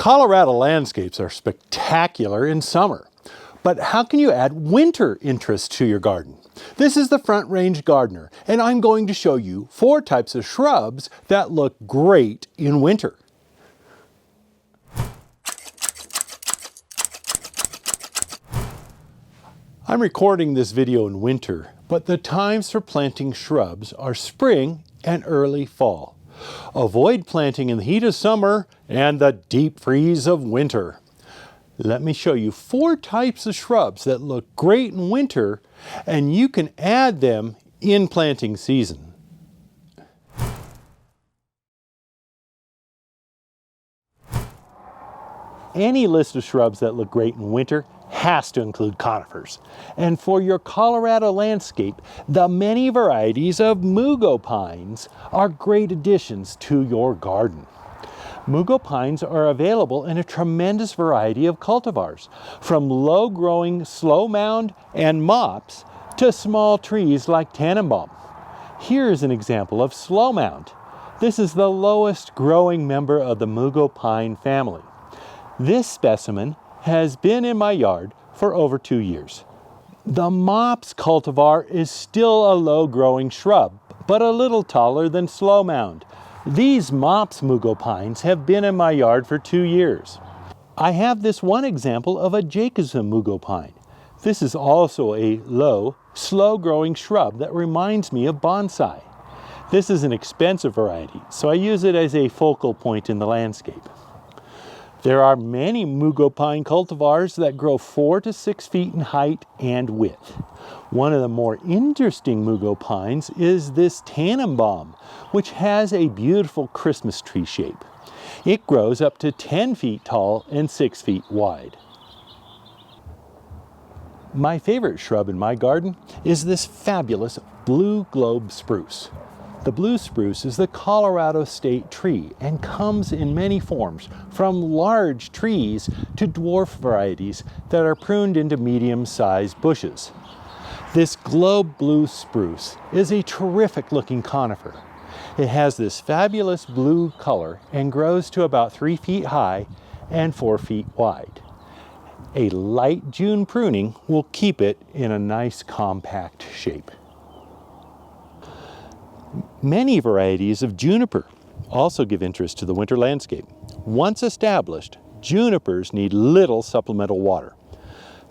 Colorado landscapes are spectacular in summer, but how can you add winter interest to your garden? This is the Front Range Gardener, and I'm going to show you 4 types of shrubs that look great in winter. I'm recording this video in winter, but the times for planting shrubs are spring and early fall. Avoid planting in the heat of summer and the deep freeze of winter. Let me show you 4 types of shrubs that look great in winter, and you can add them in planting season. Any list of shrubs that look great in winter has to include conifers. And for your Colorado landscape, the many varieties of mugo pines are great additions to your garden. Mugo pines are available in a tremendous variety of cultivars, from low-growing slow mound and mops to small trees like tannenbaum. Here is an example of slow mound. This is the lowest growing member of the mugo pine family. This specimen has been in my yard for over 2 years. The mops cultivar is still a low-growing shrub, but a little taller than slow mound. These mops mugo pines have been in my yard for 2 years. I have this one example of a Jacobson mugo pine. This is also a low, slow-growing shrub that reminds me of bonsai. This is an expensive variety, so I use it as a focal point in the landscape. There are many mugo pine cultivars that grow 4 to 6 feet in height and width. One of the more interesting mugo pines is this tannenbaum, which has a beautiful Christmas tree shape. It grows up to 10 feet tall and 6 feet wide. My favorite shrub in my garden is this fabulous blue globe spruce. The blue spruce is the Colorado state tree and comes in many forms, from large trees to dwarf varieties that are pruned into medium-sized bushes. This globe blue spruce is a terrific looking conifer. It has this fabulous blue color and grows to about 3 feet high and 4 feet wide. A light June pruning will keep it in a nice compact shape. Many varieties of juniper also give interest to the winter landscape. Once established, junipers need little supplemental water.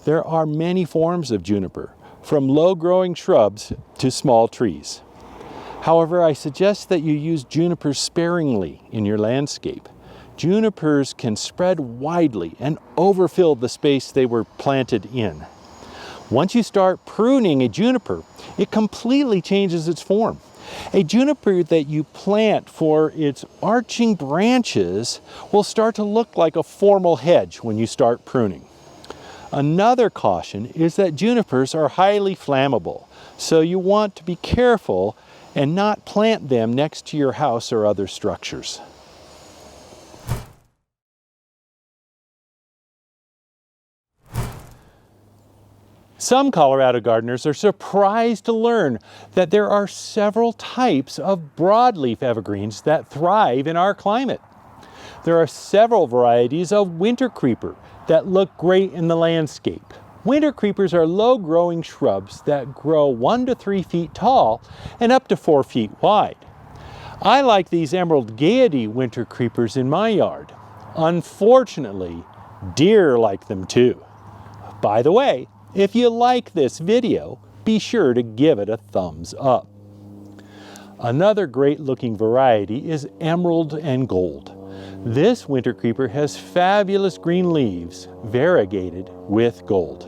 There are many forms of juniper, from low-growing shrubs to small trees. However, I suggest that you use junipers sparingly in your landscape. Junipers can spread widely and overfill the space they were planted in. Once you start pruning a juniper, it completely changes its form. A juniper that you plant for its arching branches will start to look like a formal hedge when you start pruning. Another caution is that junipers are highly flammable, so you want to be careful and not plant them next to your house or other structures. Some Colorado gardeners are surprised to learn that there are several types of broadleaf evergreens that thrive in our climate. There are several varieties of wintercreeper that look great in the landscape. Wintercreepers are low-growing shrubs that grow 1 to 3 feet tall and up to 4 feet wide. I like these Emerald Gaiety wintercreepers in my yard. Unfortunately, deer like them too. By the way, if you like this video, be sure to give it a thumbs up. Another great looking variety is Emerald and Gold. This wintercreeper has fabulous green leaves, variegated with gold.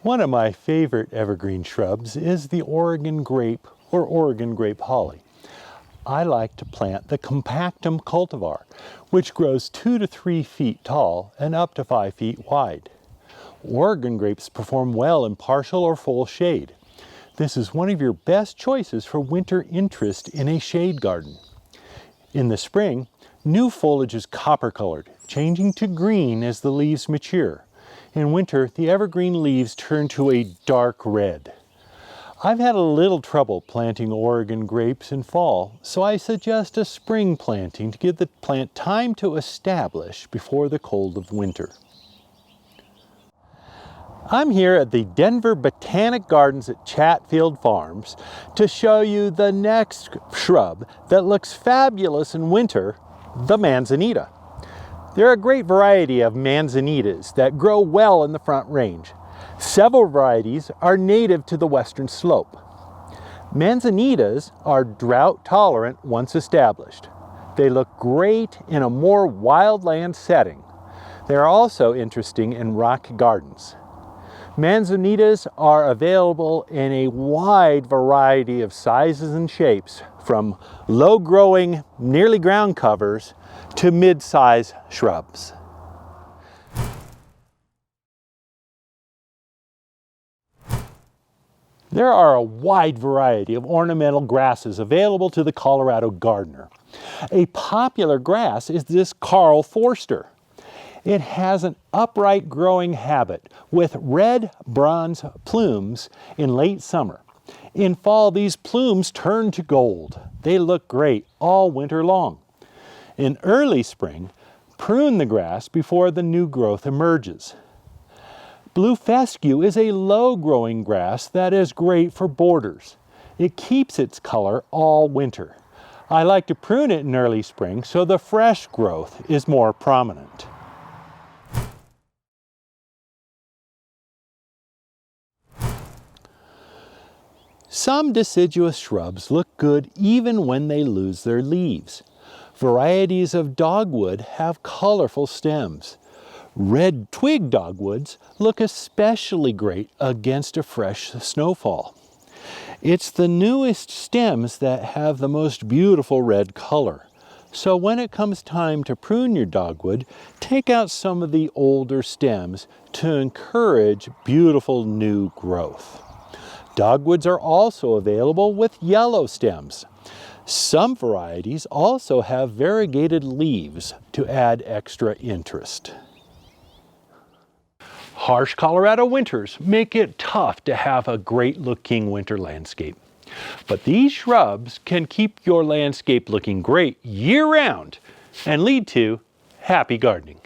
One of my favorite evergreen shrubs is the Oregon grape or Oregon grape holly. I like to plant the compactum cultivar, which grows 2 to 3 feet tall and up to 5 feet wide. Oregon grapes perform well in partial or full shade. This is one of your best choices for winter interest in a shade garden. In the spring, new foliage is copper-colored, changing to green as the leaves mature. In winter, the evergreen leaves turn to a dark red. I've had a little trouble planting Oregon grapes in fall, so I suggest a spring planting to give the plant time to establish before the cold of winter. I'm here at the Denver Botanic Gardens at Chatfield Farms to show you the next shrub that looks fabulous in winter, the manzanita. There are a great variety of manzanitas that grow well in the Front Range. Several varieties are native to the western slope. Manzanitas are drought tolerant once established. They look great in a more wildland setting. They are also interesting in rock gardens. Manzanitas are available in a wide variety of sizes and shapes, from low-growing, nearly ground covers to mid-size shrubs. There are a wide variety of ornamental grasses available to the Colorado gardener. A popular grass is this Karl Forster. It has an upright growing habit with red-bronze plumes in late summer. In fall, these plumes turn to gold. They look great all winter long. In early spring, prune the grass before the new growth emerges. Blue fescue is a low-growing grass that is great for borders. It keeps its color all winter. I like to prune it in early spring so the fresh growth is more prominent. Some deciduous shrubs look good even when they lose their leaves. Varieties of dogwood have colorful stems. Red twig dogwoods look especially great against a fresh snowfall. It's the newest stems that have the most beautiful red color. So when it comes time to prune your dogwood, take out some of the older stems to encourage beautiful new growth. Dogwoods are also available with yellow stems. Some varieties also have variegated leaves to add extra interest. Harsh Colorado winters make it tough to have a great-looking winter landscape. But these shrubs can keep your landscape looking great year-round and lead to happy gardening.